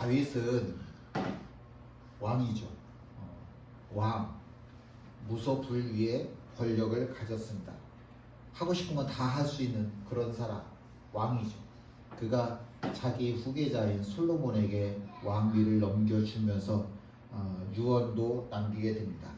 다윗은 왕이죠. 왕, 무소불위의 권력을 가졌습니다. 하고 싶은 건 다 할 수 있는 그런 사람, 왕이죠. 그가 자기 후계자인 솔로몬에게 왕위를 넘겨주면서 유언도 남기게 됩니다.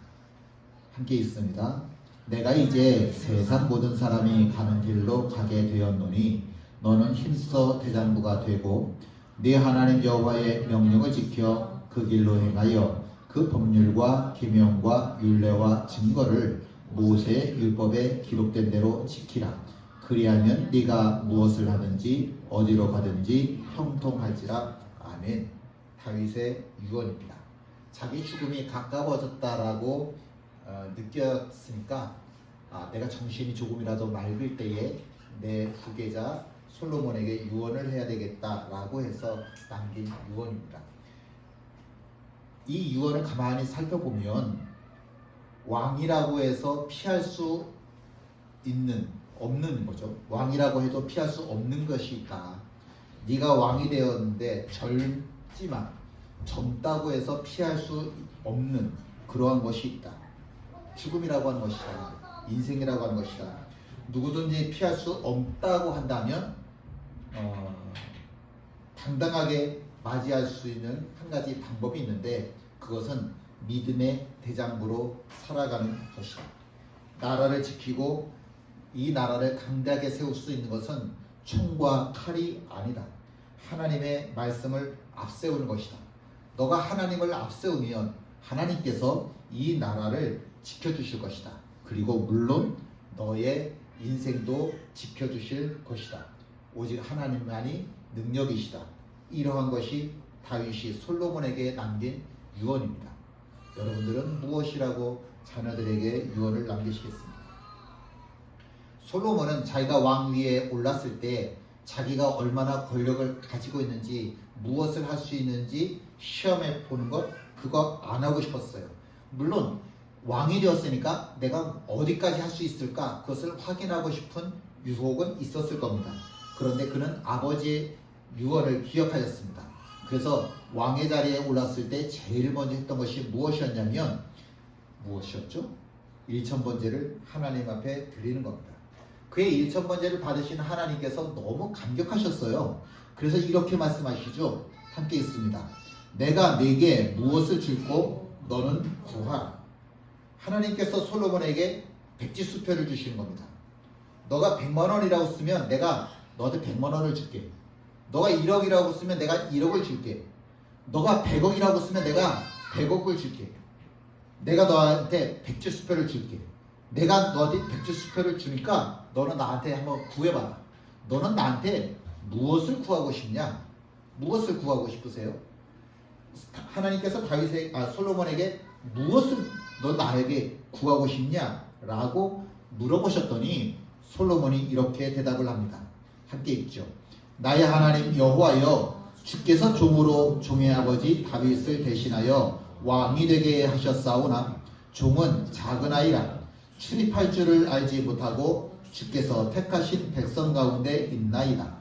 함께 있습니다. 내가 이제 세상 모든 사람이 가는 길로 가게 되었노니 너는 힘써 대장부가 되고 네 하나님 여호와의 명령을 지켜 그 길로 행하여 그 법률과 계명과 율례와 증거를 모세의 율법에 기록된 대로 지키라. 그리하면 네가 무엇을 하든지 어디로 가든지 형통할지라. 아멘. 다윗의 유언입니다. 자기 죽음이 가까워졌다라고 느꼈으니까 내가 정신이 조금이라도 맑을 때에 내 후계자 솔로몬에게 유언을 해야 되겠다라고 해서 남긴 유언입니다. 이 유언을 가만히 살펴보면 왕이라고 해서 피할 수 없는 거죠. 왕이라고 해도 피할 수 없는 것이 있다. 네가 왕이 되었는데 젊다고 해서 피할 수 없는 그러한 것이 있다. 죽음이라고 하는 것이다. 인생이라고 하는 것이다. 누구든지 피할 수 없다고 한다면 당당하게 맞이할 수 있는 한 가지 방법이 있는데 그것은 믿음의 대장부로 살아가는 것이다. 나라를 지키고 이 나라를 강대하게 세울 수 있는 것은 총과 칼이 아니다. 하나님의 말씀을 앞세우는 것이다. 너가 하나님을 앞세우면 하나님께서 이 나라를 지켜주실 것이다. 그리고 물론 너의 인생도 지켜주실 것이다. 오직 하나님만이 능력이시다. 이러한 것이 다윗이 솔로몬에게 남긴 유언입니다. 여러분들은 무엇이라고 자녀들에게 유언을 남기시겠습니까? 솔로몬은 자기가 왕위에 올랐을 때 자기가 얼마나 권력을 가지고 있는지 무엇을 할 수 있는지 시험해 보는 것 그거 안 하고 싶었어요. 물론 왕이 되었으니까 내가 어디까지 할 수 있을까 그것을 확인하고 싶은 유혹은 있었을 겁니다. 그런데 그는 아버지의 유언을 기억하였습니다. 그래서 왕의 자리에 올랐을 때 제일 먼저 했던 것이 무엇이었냐면 무엇이었죠? 일천번제를 하나님 앞에 드리는 겁니다. 그의 일천번제를 받으신 하나님께서 너무 감격하셨어요. 그래서 이렇게 말씀하시죠. 함께 있습니다. 내가 네게 무엇을 줄고 너는 구하라. 하나님께서 솔로몬에게 백지수표를 주시는 겁니다. 너가 100만원이라고 쓰면 내가 너한테 100만원을 줄게. 너가 1억이라고 쓰면 내가 1억을 줄게. 너가 100억이라고 쓰면 내가 100억을 줄게. 내가 너한테 백지수표를 줄게. 내가 너한테 백지수표를 주니까 너는 나한테 한번 구해봐라. 너는 나한테 무엇을 구하고 싶냐? 무엇을 구하고 싶으세요? 하나님께서 솔로몬에게 무엇을 너 나에게 구하고 싶냐? 라고 물어보셨더니 솔로몬이 이렇게 대답을 합니다. 함께 읽죠. 나의 하나님 여호와여, 주께서 종으로 종의 아버지 다윗을 대신하여 왕이 되게 하셨사오나 종은 작은 아이라 출입할 줄을 알지 못하고 주께서 택하신 백성 가운데 있나이다.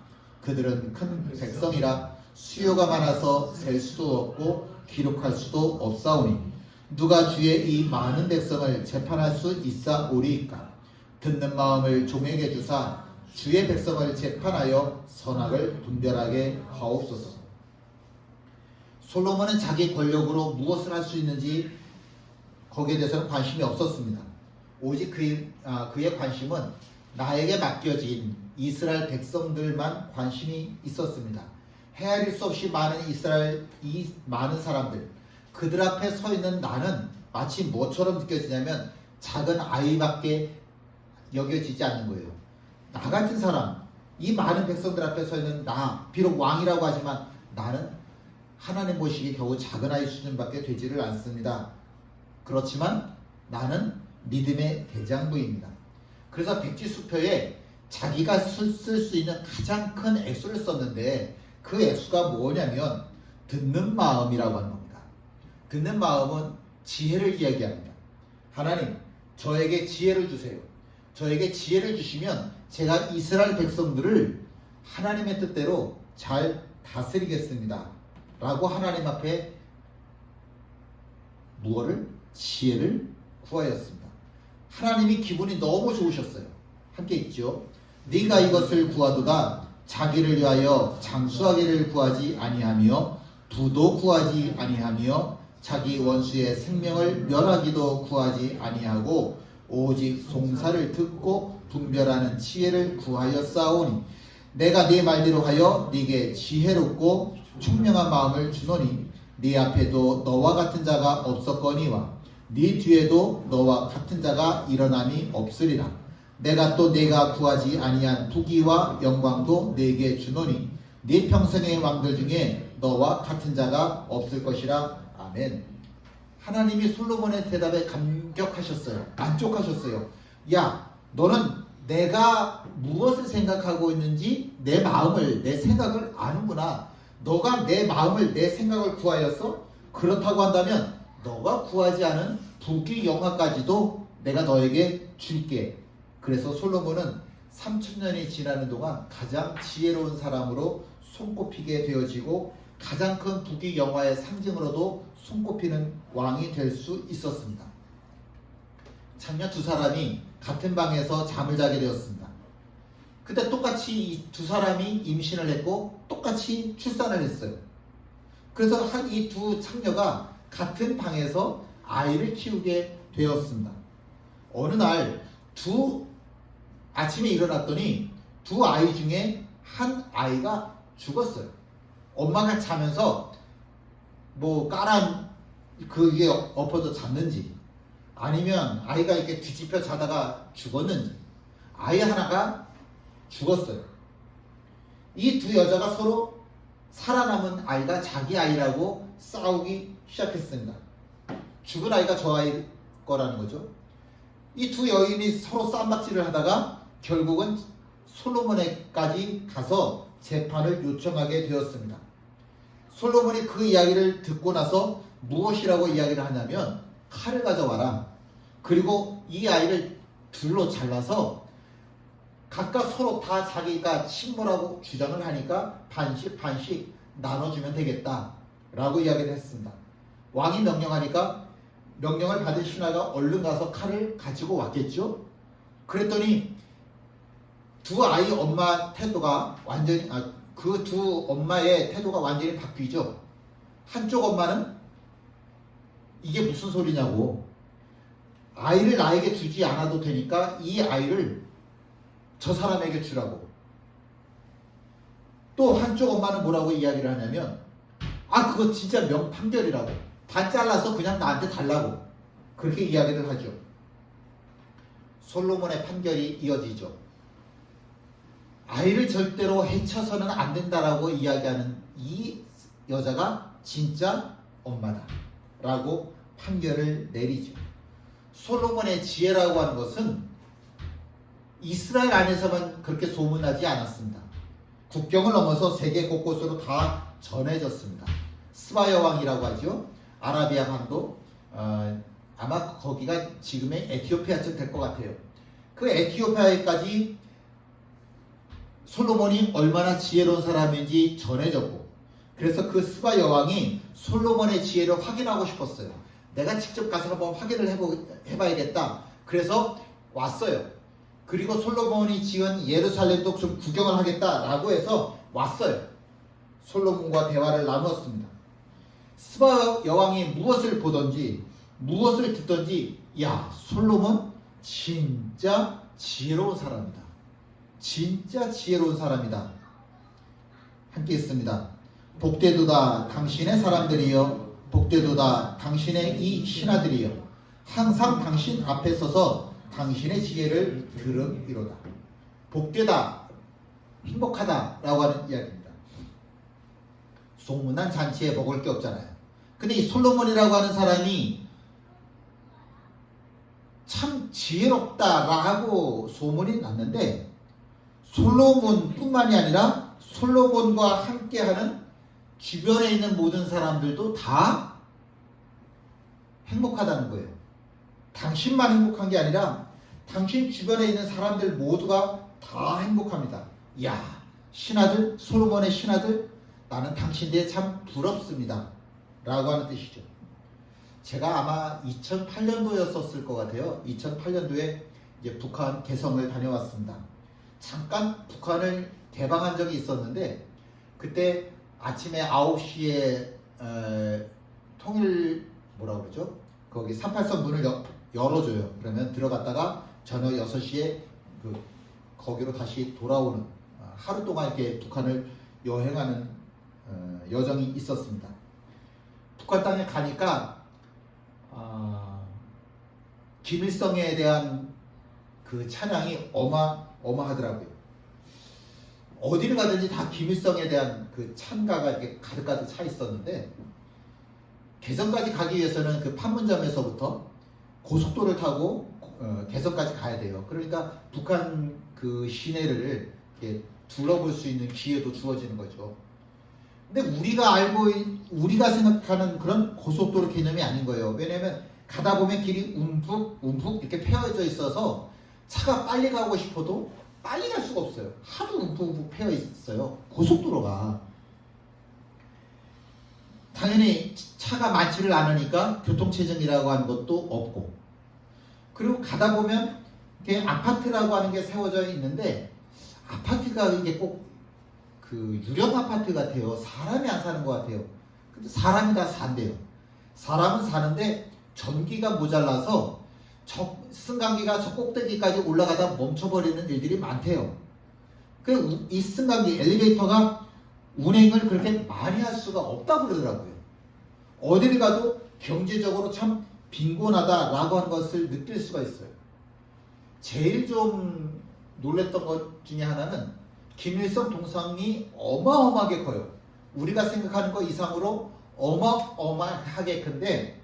그들은 큰 백성이라 수요가 많아서 셀 수도 없고 기록할 수도 없사오니 누가 주의 이 많은 백성을 재판할 수 있사오리이까. 듣는 마음을 종에게 주사 주의 백성을 재판하여 선악을 분별하게 하옵소서. 솔로몬은 자기 권력으로 무엇을 할 수 있는지 거기에 대해서는 관심이 없었습니다. 오직 그의 관심은 나에게 맡겨진 이스라엘 백성들만 관심이 있었습니다. 헤아릴 수 없이 많은 이 많은 사람들, 그들 앞에 서 있는 나는 마치 뭐처럼 느껴지냐면 작은 아이밖에 여겨지지 않는 거예요. 나 같은 사람, 이 많은 백성들 앞에 서 있는 나, 비록 왕이라고 하지만 나는 하나님 보시기에 겨우 작은 아이 수준밖에 되지를 않습니다. 그렇지만 나는 믿음의 대장부입니다. 그래서 백지수표에 자기가 쓸 수 있는 가장 큰 액수를 썼는데 그 액수가 뭐냐면 듣는 마음이라고 하는 겁니다. 듣는 마음은 지혜를 이야기합니다. 하나님, 저에게 지혜를 주세요. 저에게 지혜를 주시면 제가 이스라엘 백성들을 하나님의 뜻대로 잘 다스리겠습니다. 라고 하나님 앞에 무엇을? 지혜를 구하였습니다. 하나님이 기분이 너무 좋으셨어요. 함께 있죠. 네가 이것을 구하도다. 자기를 위하여 장수하기를 구하지 아니하며 부도 구하지 아니하며 자기 원수의 생명을 멸하기도 구하지 아니하고 오직 송사를 듣고 분별하는 지혜를 구하였사오니 내가 네 말대로 하여 네게 지혜롭고 총명한 마음을 주노니 네 앞에도 너와 같은 자가 없었거니와 네 뒤에도 너와 같은 자가 일어남이 없으리라. 내가 또 네가 구하지 아니한 부귀와 영광도 네게 주노니 네 평생의 왕들 중에 너와 같은 자가 없을 것이라. 아멘. 하나님이 솔로몬의 대답에 감격하셨어요. 만족하셨어요. 야, 너는 내가 무엇을 생각하고 있는지 내 마음을, 내 생각을 아는구나. 너가 내 마음을, 내 생각을 구하였어? 그렇다고 한다면 너가 구하지 않은 부귀 영화까지도 내가 너에게 줄게. 그래서 솔로몬은 3000년이 지나는 동안 가장 지혜로운 사람으로 손꼽히게 되어지고 가장 큰 부귀 영화의 상징으로도 손꼽히는 왕이 될 수 있었습니다. 장녀 두 사람이 같은 방에서 잠을 자게 되었습니다. 그때 똑같이 이 두 사람이 임신을 했고 똑같이 출산을 했어요. 그래서 이 두 창녀가 같은 방에서 아이를 키우게 되었습니다. 어느 날 아침에 일어났더니 두 아이 중에 한 아이가 죽었어요. 엄마가 자면서 까란 그게 엎어져 잤는지 아니면 아이가 이렇게 뒤집혀 자다가 죽었는지 아이 하나가 죽었어요. 이 두 여자가 서로 살아남은 아이가 자기 아이라고 싸우기 시작했습니다. 죽은 아이가 저 아이 거라는 거죠. 이 두 여인이 서로 쌈박질을 하다가 결국은 솔로몬에까지 가서 재판을 요청하게 되었습니다. 솔로몬이 그 이야기를 듣고 나서 무엇이라고 이야기를 하냐면 칼을 가져와라. 그리고 이 아이를 둘로 잘라서 각각 서로 다 자기가 친모라고 주장을 하니까 반씩 나눠주면 되겠다 라고 이야기를 했습니다. 왕이 명령하니까 명령을 받은 신하가 얼른 가서 칼을 가지고 왔겠죠. 그랬더니 두 아이 엄마 태도가 완전히 그 두 엄마의 태도가 완전히 바뀌죠. 한쪽 엄마는 이게 무슨 소리냐고, 아이를 나에게 주지 않아도 되니까 이 아이를 저 사람에게 주라고. 또 한쪽 엄마는 뭐라고 이야기를 하냐면 그거 진짜 명판결이라고, 반 잘라서 그냥 나한테 달라고, 그렇게 이야기를 하죠. 솔로몬의 판결이 이어지죠. 아이를 절대로 해쳐서는 안 된다라고 이야기하는 이 여자가 진짜 엄마다 라고 판결을 내리죠. 솔로몬의 지혜라고 하는 것은 이스라엘 안에서만 그렇게 소문나지 않았습니다. 국경을 넘어서 세계 곳곳으로 다 전해졌습니다. 스바야 왕이라고 하죠. 아라비아 반도, 아마 거기가 지금의 에티오피아쯤 될 것 같아요. 그 에티오피아에까지 솔로몬이 얼마나 지혜로운 사람인지 전해졌고, 그래서 그 스바 여왕이 솔로몬의 지혜를 확인하고 싶었어요. 내가 직접 가서 한번 확인을 해봐야겠다. 그래서 왔어요. 그리고 솔로몬이 지은 예루살렘도 좀 구경을 하겠다라고 해서 왔어요. 솔로몬과 대화를 나누었습니다. 스바 여왕이 무엇을 보던지 무엇을 듣던지, 야, 솔로몬 진짜 지혜로운 사람이다. 진짜 지혜로운 사람이다. 함께 있습니다. 복되도다 당신의 사람들이여, 복되도다 당신의 이 신하들이여, 항상 당신 앞에 서서 당신의 지혜를 들으리로다. 복되다, 행복하다 라고 하는 이야기입니다. 소문난 잔치에 먹을 게 없잖아요. 근데 이 솔로몬이라고 하는 사람이 참 지혜롭다라고 소문이 났는데, 솔로몬뿐만이 아니라 솔로몬과 함께하는 주변에 있는 모든 사람들도 다 행복하다는 거예요. 당신만 행복한 게 아니라 당신 주변에 있는 사람들 모두가 다 행복합니다. 이야, 신하들, 솔로몬의 신하들, 나는 당신들에 참 부럽습니다. 라고 하는 뜻이죠. 제가 아마 2008년도였었을 것 같아요. 2008년도에 이제 북한 개성을 다녀왔습니다. 잠깐 북한을 개방한 적이 있었는데 그때 아침에 9시에 통일 뭐라 그러죠? 거기 38선 문을 열어줘요. 그러면 들어갔다가 저녁 6시에 거기로 다시 돌아오는 하루 동안 이렇게 북한을 여행하는 여정이 있었습니다. 북한 땅에 가니까 김일성에 대한 그 찬양이 어마어마하더라고요. 어디를 가든지 다 김일성에 대한 그 찬가가 이렇게 가득가득 차 있었는데 개성까지 가기 위해서는 그 판문점에서부터 고속도로를 타고 개성까지 가야 돼요. 그러니까 북한 그 시내를 이렇게 둘러볼 수 있는 기회도 주어지는 거죠. 근데 우리가 생각하는 그런 고속도로 개념이 아닌 거예요. 왜냐면 가다 보면 길이 움푹 이렇게 패여져 있어서 차가 빨리 가고 싶어도 빨리 갈 수가 없어요. 하도 움푹 패여 있어요. 고속도로가. 당연히 차가 많지를 않으니까 교통체증이라고 하는 것도 없고, 그리고 가다 보면 이렇게 아파트라고 하는 게 세워져 있는데 아파트가 이게 꼭 그 유령 아파트 같아요. 사람이 안 사는 것 같아요. 근데 사람이 다 산대요. 사람은 사는데 전기가 모자라서 승강기가 저 꼭대기까지 올라가다 멈춰버리는 일들이 많대요. 이 승강기 엘리베이터가 운행을 그렇게 많이 할 수가 없다고 그러더라고요. 어디를 가도 경제적으로 참 빈곤하다라고 하는 것을 느낄 수가 있어요. 제일 좀 놀랬던 것 중에 하나는 김일성 동상이 어마어마하게 커요. 우리가 생각하는 것 이상으로 어마어마하게 큰데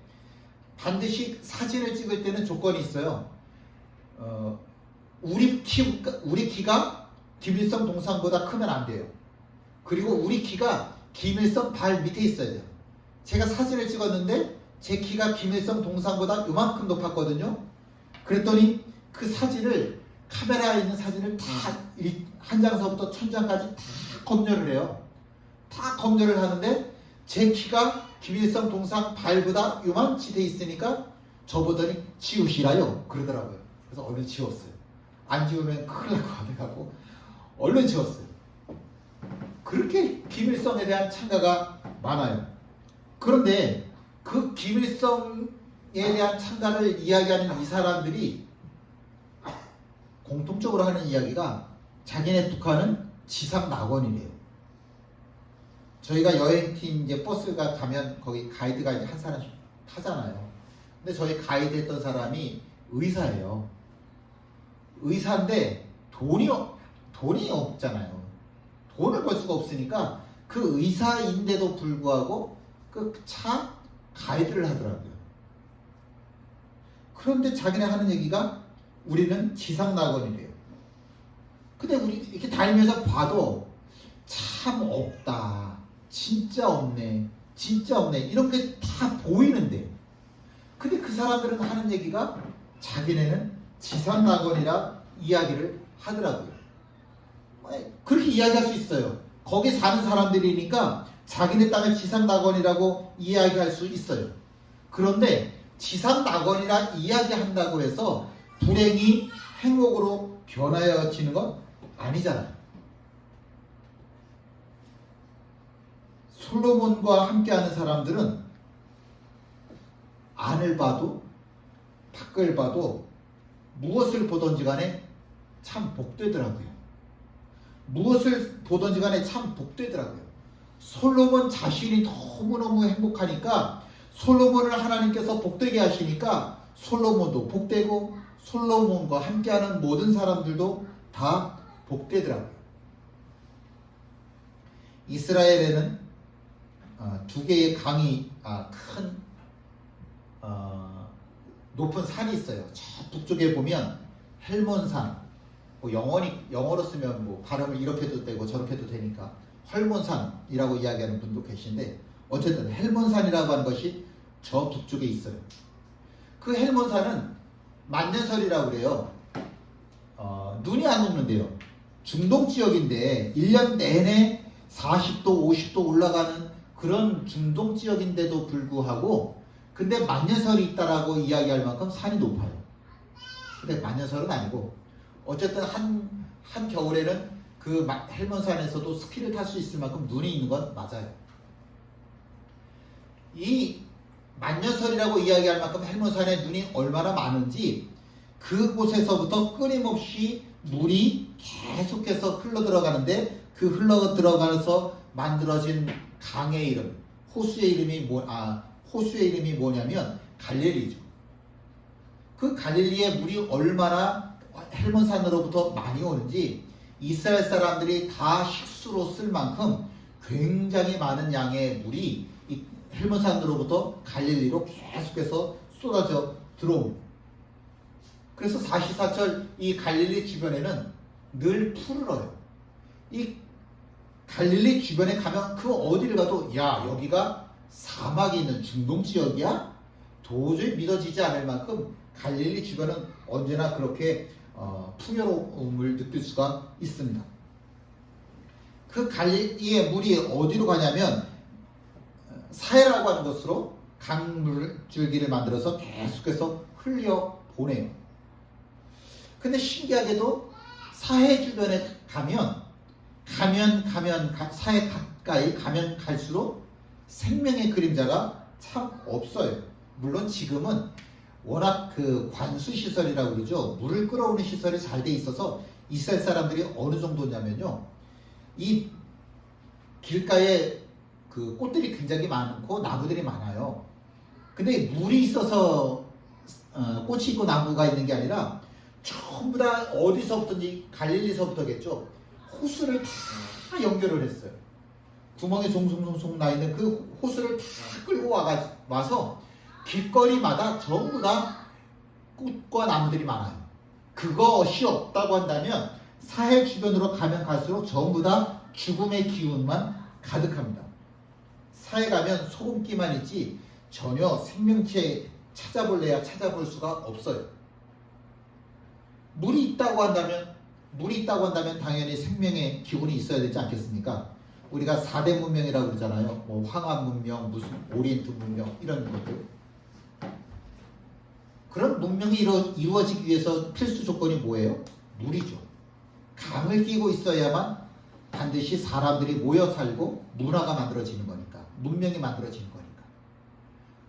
반드시 사진을 찍을 때는 조건이 있어요. 우리 키가 김일성 동상보다 크면 안 돼요. 그리고 우리 키가 김일성 발 밑에 있어야 돼요. 제가 사진을 찍었는데 제 키가 김일성 동상보다 요만큼 높았거든요. 그랬더니 그 사진을, 카메라에 있는 사진을 다 한 장서부터 1000장까지 다 검열을 해요. 다 검열을 하는데 제 키가 김일성 동상 발보다 요만치 돼 있으니까 저보더니 지우시라요 그러더라고요. 그래서 얼른 지웠어요. 안 지우면 큰일 날 것 같아가지고 얼른 지웠어요. 그렇게 김일성에 대한 찬가가 많아요. 그런데 그 김일성에 대한 찬가를 이야기하는 이 사람들이 공통적으로 하는 이야기가 자기네 북한은 지상 낙원이래요. 저희가 여행팀 이제 버스가 가면 거기 가이드가 이제 한 사람씩 타잖아요. 근데 저희 가이드 했던 사람이 의사예요. 의사인데 돈이 없잖아요. 돈을 벌 수가 없으니까 그 의사인데도 불구하고 그 차 가이드를 하더라고요. 그런데 자기네 하는 얘기가 우리는 지상 낙원이래요. 근데 우리 이렇게 다니면서 봐도 참 없다. 진짜 없네. 진짜 없네. 이런 게 다 보이는데. 근데 그 사람들은 하는 얘기가 자기네는 지상 낙원이라 이야기를 하더라고요. 그렇게 이야기할 수 있어요. 거기 사는 사람들이니까 자기네 땅을 지상 낙원이라고 이야기할 수 있어요. 그런데 지상 낙원이라 이야기한다고 해서 불행이 행복으로 변화해지는 건 아니잖아요. 솔로몬과 함께하는 사람들은 안을 봐도 밖을 봐도 무엇을 보든지 간에 참 복되더라고요. 무엇을 보든지 간에 참 복되더라고요. 솔로몬 자신이 너무너무 행복하니까 솔로몬을 하나님께서 복되게 하시니까 솔로몬도 복되고 솔로몬과 함께하는 모든 사람들도 다 복되더라고요. 이스라엘에는 두 개의 강이 큰 높은 산이 있어요. 저 북쪽에 보면 헬몬산, 뭐 영어로 쓰면 뭐 발음을 이렇게 해도 되고 저렇게 해도 되니까 헐몬산이라고 이야기하는 분도 계신데 어쨌든 헬몬산이라고 하는 것이 저 북쪽에 있어요. 그 헬몬산은 만년설이라고 그래요. 눈이 안 녹는데요. 중동 지역인데 1년 내내 40도, 50도 올라가는 그런 중동 지역인데도 불구하고 근데 만년설이 있다라고 이야기할 만큼 산이 높아요. 근데 만년설은 아니고 어쨌든 한 겨울에는 그 헬몬산에서도 스키를 탈 수 있을 만큼 눈이 있는 건 맞아요. 이 만년설이라고 이야기할 만큼 헬몬산에 눈이 얼마나 많은지 그곳에서부터 끊임없이 물이 계속해서 흘러 들어가는데 그 흘러 들어가서 만들어진 강의 이름, 호수의 이름이 뭐냐면 갈릴리죠. 그 갈릴리의 물이 얼마나 헬몬산으로부터 많이 오는지 이스라엘 사람들이 다 식수로 쓸 만큼 굉장히 많은 양의 물이 이 헬몬산으로부터 갈릴리로 계속해서 쏟아져 들어옵니다. 그래서 사시사철 이 갈릴리 주변에는 늘 푸르러요. 이 갈릴리 주변에 가면 그 어디를 가도 야 여기가 사막이 있는 중동 지역이야? 도저히 믿어지지 않을 만큼 갈릴리 주변은 언제나 그렇게 풍요로움을 느낄 수가 있습니다. 그 갈릴리의 물이 어디로 가냐면 사해라고 하는 곳으로 강물줄기를 만들어서 계속해서 흘려보내요. 근데 신기하게도 사해 주변에 가면 사해 가까이 가면 갈수록 생명의 그림자가 참 없어요. 물론 지금은 워낙 그 관수 시설이라고 그러죠. 물을 끌어오는 시설이 잘 돼 있어서 이스라엘 사람들이 어느 정도냐면요. 이 길가에 그 꽃들이 굉장히 많고 나무들이 많아요. 근데 물이 있어서 꽃이 있고 나무가 있는 게 아니라 전부 다 어디서부터인지 갈릴리서부터겠죠. 호수를 다 연결을 했어요. 구멍이 송송송송 나 있는 그 호수를 다 끌고 와서 길거리마다 전부 다 꽃과 나무들이 많아요. 그것이 없다고 한다면 사해 주변으로 가면 갈수록 전부 다 죽음의 기운만 가득합니다. 사해 가면 소금기만 있지 전혀 생명체 찾아볼래야 찾아볼 수가 없어요. 물이 있다고 한다면 당연히 생명의 기운이 있어야 되지 않겠습니까? 우리가 4대 문명이라고 그러잖아요. 뭐 황한 문명, 무슨 오리엔트 문명 이런 것들. 그런 문명이 이루어지기 위해서 필수 조건이 뭐예요? 물이죠. 강을 끼고 있어야만 반드시 사람들이 모여 살고 문화가 만들어지는 거니까. 문명이 만들어지는 거니까.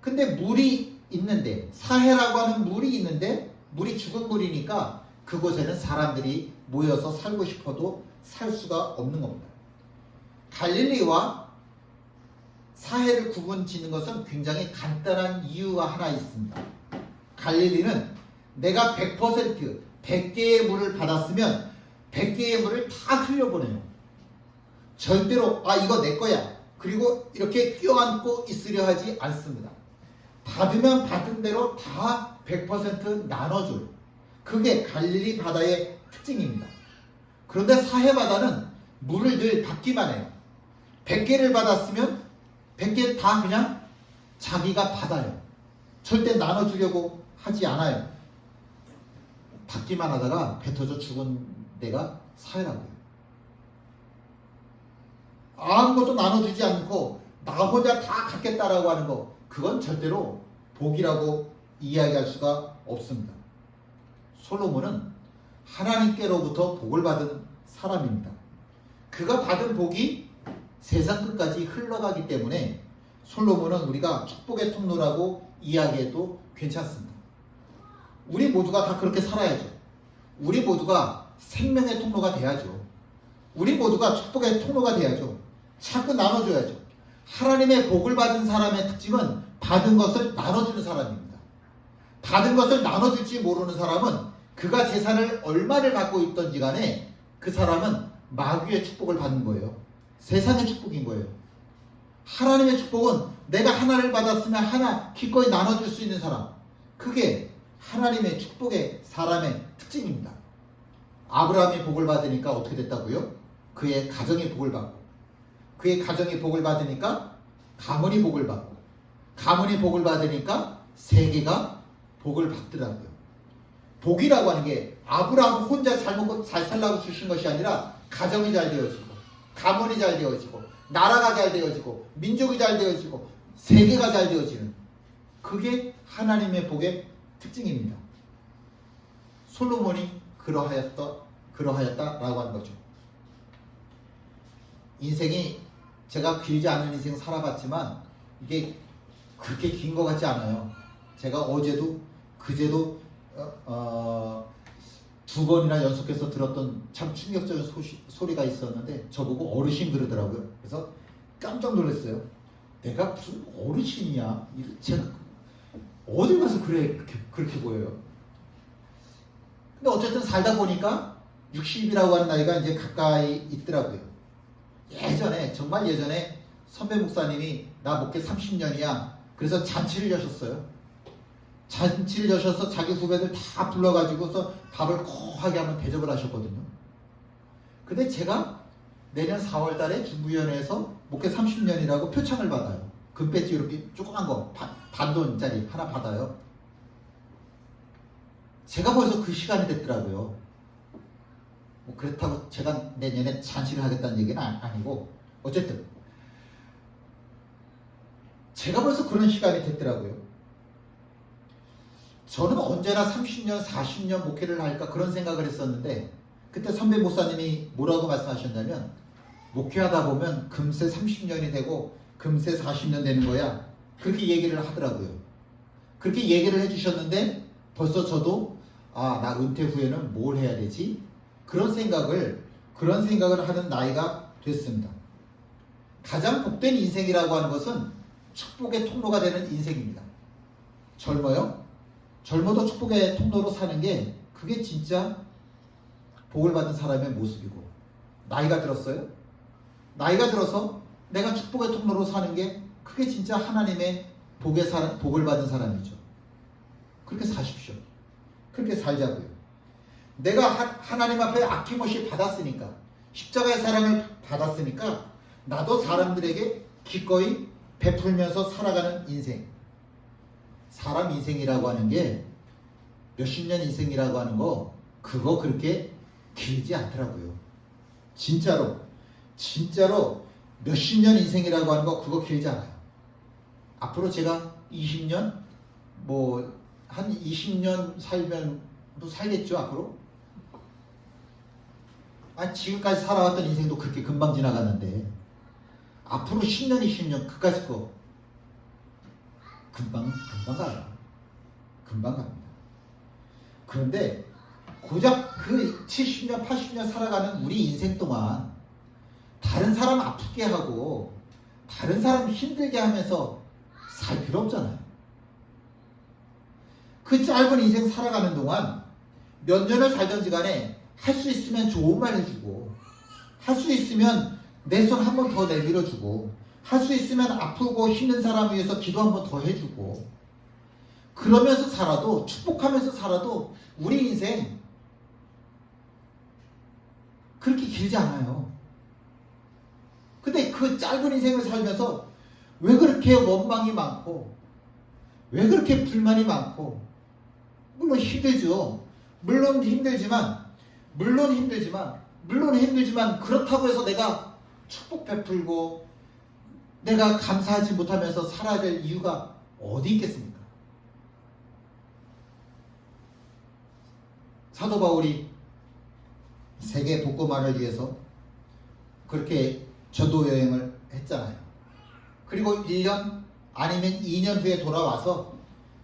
근데 물이 있는데 사해라고 하는 물이 있는데 물이 죽은 물이니까 그곳에는 사람들이 모여서 살고 싶어도 살 수가 없는 겁니다. 갈릴리와 사해를 구분 짓는 것은 굉장히 간단한 이유가 하나 있습니다. 갈릴리는 내가 100개의 물을 받았으면 100개의 물을 다 흘려보내요. 절대로 이거 내 거야. 그리고 이렇게 껴안고 있으려 하지 않습니다. 받으면 받은 대로 다 100% 나눠줘요. 그게 갈릴리 바다의 특징입니다. 그런데 사해 바다는 물을 늘 받기만 해요. 100개를 받았으면 100개 다 그냥 자기가 받아요. 절대 나눠주려고 하지 않아요. 받기만 하다가 배 터져 죽은 데가 사해라고요. 아무것도 나눠주지 않고 나 혼자 다 갖겠다라고 하는 거, 그건 절대로 복이라고 이야기할 수가 없습니다. 솔로몬은 하나님께로부터 복을 받은 사람입니다. 그가 받은 복이 세상 끝까지 흘러가기 때문에 솔로몬은 우리가 축복의 통로라고 이야기해도 괜찮습니다. 우리 모두가 다 그렇게 살아야죠. 우리 모두가 생명의 통로가 돼야죠. 우리 모두가 축복의 통로가 돼야죠. 자꾸 나눠줘야죠. 하나님의 복을 받은 사람의 특징은 받은 것을 나눠주는 사람입니다. 받은 것을 나눠줄지 모르는 사람은 그가 재산을 얼마를 갖고 있던지 간에 그 사람은 마귀의 축복을 받는 거예요. 세상의 축복인 거예요. 하나님의 축복은 내가 하나를 받았으면 하나 기꺼이 나눠줄 수 있는 사람, 그게 하나님의 축복의 사람의 특징입니다. 아브라함이 복을 받으니까 어떻게 됐다고요? 그의 가정이 복을 받고, 그의 가정이 복을 받으니까 가문이 복을 받고, 가문이 복을 받으니까 세계가 복을 받더라고요. 복이라고 하는 게 아브라함 혼자 잘 먹고 잘 살라고 주신 것이 아니라 가정이 잘 되어지고, 가문이 잘 되어지고 나라가 잘 되어지고 민족이 잘 되어지고 세계가 잘 되어지는 그게 하나님의 복의 특징입니다. 솔로몬이 그러하였다라고 하는 거죠. 인생이 제가 길지 않은 인생 살아봤지만 이게 그렇게 긴 것 같지 않아요. 제가 어제도 그제도 두 번이나 연속해서 들었던 참 충격적인 소리가 있었는데 저보고 어르신 그러더라고요. 그래서 깜짝 놀랐어요. 내가 무슨 어르신이야? 제가 어딜 가서 그렇게 보여요. 근데 어쨌든 살다 보니까 60이라고 하는 나이가 이제 가까이 있더라고요. 예전에 정말 예전에 선배 목사님이 나 목회 30년이야. 그래서 잔치를 여셨어요. 잔치를 여셔서 자기 후배들 다 불러가지고서 밥을 거하게 한번 대접을 하셨거든요. 근데 제가 내년 4월 달에 중부위원회에서 목회 30년이라고 표창을 받아요. 금배지 이렇게 조그만 거 반돈짜리 하나 받아요. 제가 벌써 그 시간이 됐더라고요. 뭐 그렇다고 제가 내년에 잔치를 하겠다는 얘기는 아니고 어쨌든 제가 벌써 그런 시간이 됐더라고요. 저는 언제나 30년, 40년 목회를 할까 그런 생각을 했었는데 그때 선배 목사님이 뭐라고 말씀하셨냐면 목회하다 보면 금세 30년이 되고 금세 40년 되는 거야. 그렇게 얘기를 하더라고요. 그렇게 얘기를 해주셨는데 벌써 저도 나 은퇴 후에는 뭘 해야 되지? 그런 생각을 하는 나이가 됐습니다. 가장 복된 인생이라고 하는 것은 축복의 통로가 되는 인생입니다. 젊어요? 젊어도 축복의 통로로 사는 게 그게 진짜 복을 받은 사람의 모습이고 나이가 들었어요? 나이가 들어서 내가 축복의 통로로 사는 게 그게 진짜 하나님의 복을 받은 사람이죠. 그렇게 사십시오. 그렇게 살자고요. 내가 하나님 앞에 아낌없이 받았으니까 십자가의 사랑을 받았으니까 나도 사람들에게 기꺼이 베풀면서 살아가는 인생. 사람 인생이라고 하는 게 몇십 년 인생이라고 하는 거 그거 그렇게 길지 않더라고요. 진짜로 몇십 년 인생이라고 하는 거 그거 길지 않아요. 앞으로 제가 20년 한 20년 살면 또 살겠죠 앞으로? 지금까지 살아왔던 인생도 그렇게 금방 지나가는데 앞으로 10년 20년 그까짓 거 금방 가요. 금방 갑니다. 그런데 고작 그 70년 80년 살아가는 우리 인생 동안 다른 사람 아프게 하고 다른 사람 힘들게 하면서 살 필요 없잖아요. 그 짧은 인생 살아가는 동안 몇 년을 살든지 간에 할 수 있으면 좋은 말 해주고 할 수 있으면 내 손 한 번 더 내밀어주고 할 수 있으면 아프고 힘든 사람 위해서 기도 한 번 더 해주고 그러면서 살아도 축복하면서 살아도 우리 인생 그렇게 길지 않아요. 근데 그 짧은 인생을 살면서 왜 그렇게 원망이 많고 왜 그렇게 불만이 많고 물론 힘들죠. 물론 힘들지만 그렇다고 해서 내가 축복 베풀고 내가 감사하지 못하면서 살아야 될 이유가 어디 있겠습니까? 사도 바울이 세계 복음화를 위해서 그렇게 전도 여행을 했잖아요. 그리고 1년 아니면 2년 후에 돌아와서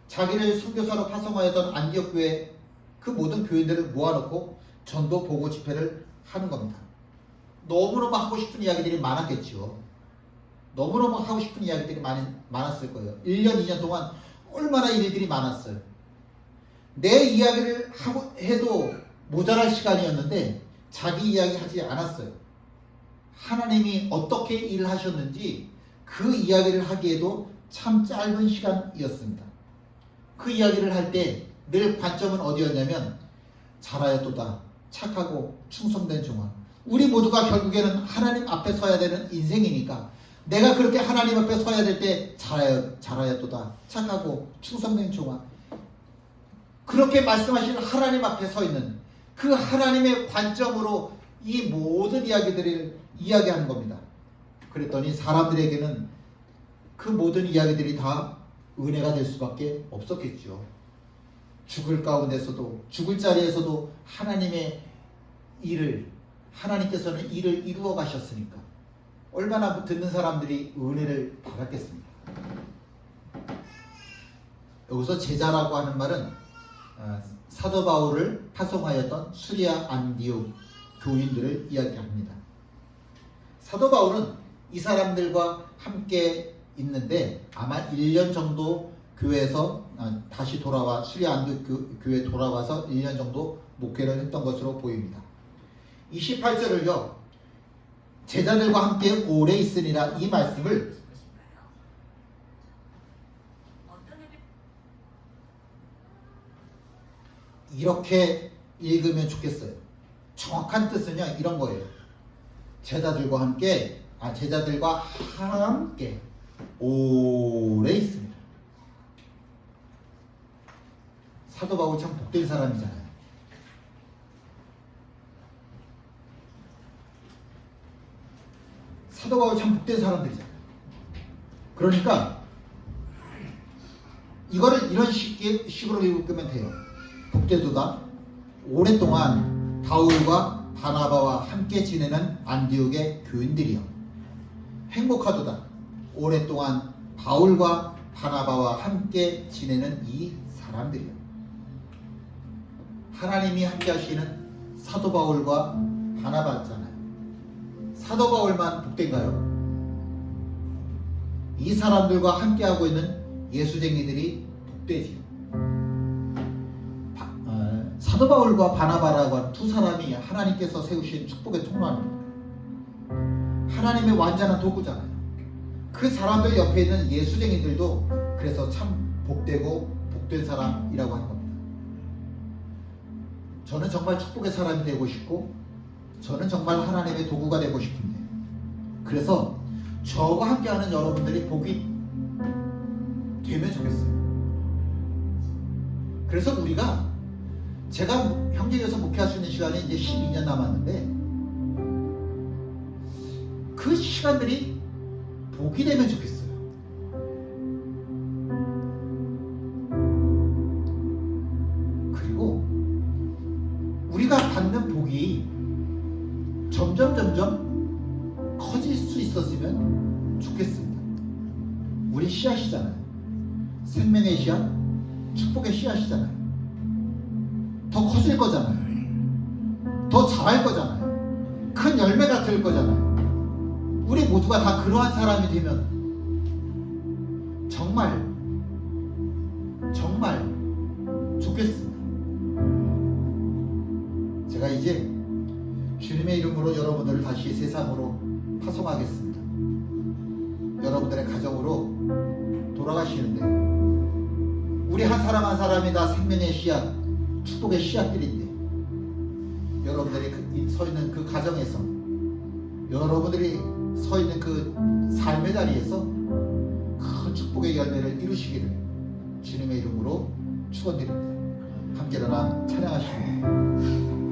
자기를 선교사로 파송하였던 안디옥 교회 그 모든 교인들을 모아놓고 전도 보고 집회를 하는 겁니다. 너무너무 하고 싶은 이야기들이 많았겠죠. 너무너무 하고 싶은 이야기들이 많았을 거예요. 1년 2년 동안 얼마나 일들이 많았어요. 내 이야기를 해도 모자랄 시간이었는데 자기 이야기 하지 않았어요. 하나님이 어떻게 일을 하셨는지 그 이야기를 하기에도 참 짧은 시간이었습니다. 그 이야기를 할 때 늘 관점은 어디였냐면 잘하였도다 착하고 충성된 종아. 우리 모두가 결국에는 하나님 앞에 서야 되는 인생이니까 내가 그렇게 하나님 앞에 서야 될 때 잘하였도다 착하고 충성된 종아. 그렇게 말씀하시는 하나님 앞에 서 있는 그 하나님의 관점으로 이 모든 이야기들을 이야기하는 겁니다. 그랬더니 사람들에게는 그 모든 이야기들이 다 은혜가 될 수밖에 없었겠죠. 죽을 가운데서도, 죽을 자리에서도 하나님께서는 일을 이루어 가셨으니까 얼마나 듣는 사람들이 은혜를 받았겠습니까? 여기서 제자라고 하는 말은 사도 바울을 파송하였던 수리아 안디옥 교인들을 이야기합니다. 사도 바울은 이 사람들과 함께 있는데 아마 1년 정도 교회에서 다시 돌아와 수리아 안디옥 교회에 돌아와서 1년 정도 목회를 했던 것으로 보입니다. 28절을요. 제자들과 함께 오래 있으니라 이 말씀을 이렇게 읽으면 좋겠어요. 정확한 뜻은요 이런 거예요. 제자들과 함께 오래 있습니다. 사도 바울 참 복된 사람이잖아요. 사도 바울 참 복된 사람들이잖아요. 그러니까 이거를 이런 식으로 읽으면 돼요. 복되도다. 오랫동안 바울과 바나바와 함께 지내는 안디옥의 교인들이요. 행복하도다. 오랫동안 바울과 바나바와 함께 지내는 이 사람들이요. 하나님이 함께 하시는 사도 바울과 바나바잖아요. 사도 바울만 복된가요? 이 사람들과 함께하고 있는 예수쟁이들이 복되지요. 사도 바울과 바나바라고 하는 두 사람이 하나님께서 세우신 축복의 통로입니다. 하나님의 완전한 도구잖아요. 그 사람들 옆에 있는 예수쟁이들도 그래서 참 복되고 복된 사람이라고 하는 겁니다. 저는 정말 축복의 사람이 되고 싶고 저는 정말 하나님의 도구가 되고 싶은데 그래서 저와 함께하는 여러분들이 복이 되면 좋겠어요. 그래서 우리가 제가 형제교에서 목회할 수 있는 시간이 이제 12년 남았는데 그 시간들이 복이 되면 좋겠어요. 그리고 우리가 받는 복이 점점 커질 수 있었으면 좋겠습니다. 우리 씨앗이잖아요. 생명의 씨앗, 축복의 씨앗이잖아요. 더 커질 거잖아요. 더 자랄 거잖아요. 큰 열매가 될 거잖아요. 우리 모두가 다 그러한 사람이 되면 정말 좋겠습니다. 제가 이제 주님의 이름으로 여러분들을 다시 세상으로 파송하겠습니다. 여러분들의 가정으로 돌아가시는데 우리 한 사람 한 사람이 다 생명의 씨앗, 축복의 씨앗들인데 여러분들이 서 있는 그 가정에서 여러분들이 서 있는 그 삶의 자리에서 큰 축복의 열매를 이루시기를 주님의 이름으로 축원드립니다. 함께 일어나 찬양하십니다.